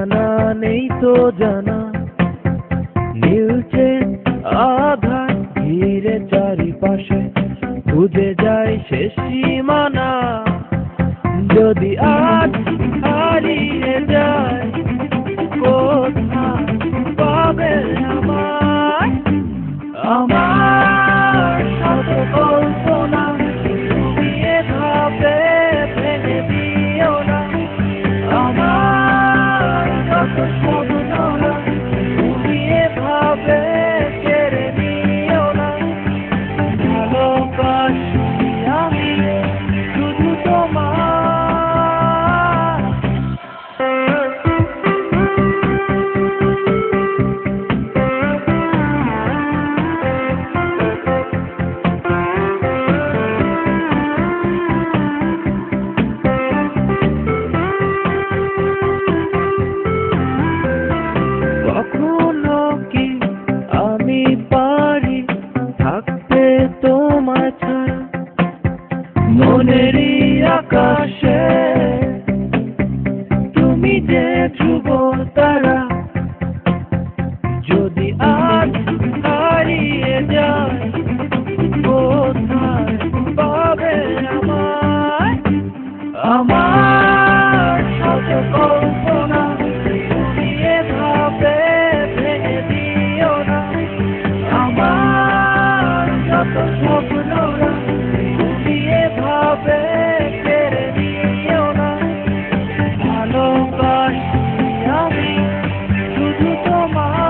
ঠিকানা নেই তো জানা, নীলচে আধার ঘিরে চারিপাশে, খুঁজে যায় শেষ সীমানা। যদি আজ হারিয়ে যায়, কোথায় পাবে আমায়? আমার শত কল্পনা তুমি এভাবে ভেঙে দিও না। আমার যত স্বপ্নরা তুমি এভাবে কেড়ে নিও না। ভালোবাসি আমি শুধু তোমার। কখনো কি আমি পারি থাকতে তোমার ছাড়া? মনেরই আকাশে তুমি যে ধ্রুব তারা। যদি আজ হারিয়ে যায়, কোথায় পাবে আমায়? আমার শত কল্পনা তুমি এভাবে ভেঙে দিও না। আমার যত স্বপ্নরা তুমি এভাবে কেড়ে দিও না। ভালোবাসি আমি শুধু তোমার।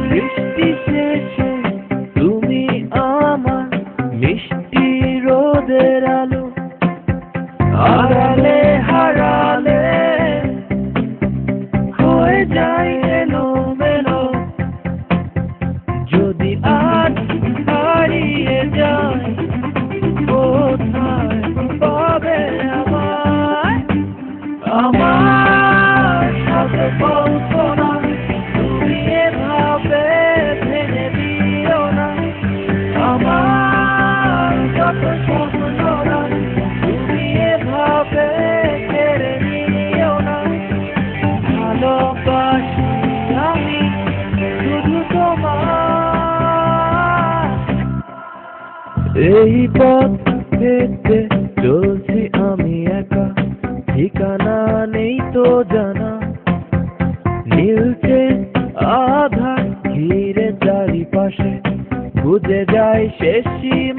বৃষ্টি শেষে তুমি আমার মিষ্টি রোদের আলো, আড়ালে হারালে হয়ে যায় এলোমেলো। যদি আজ হারিয়ে যায়, কোথায় পাবে আমায়? আমার সাথে কল্পনা তুমি এভাবে ভেঙে দিও না। আমার যত স্বপ্নরা তুমি এভাবে কেড়ে নিও না। ভালোবাসি আমি শুধু তোমার। এই পথ হেঁটে চলছি আমি একা, ঠিকানা নেই তো জানা, নীলচে আধার ঘিরে চারিপাশে, খুঁজে যায় শেষ সীমানা।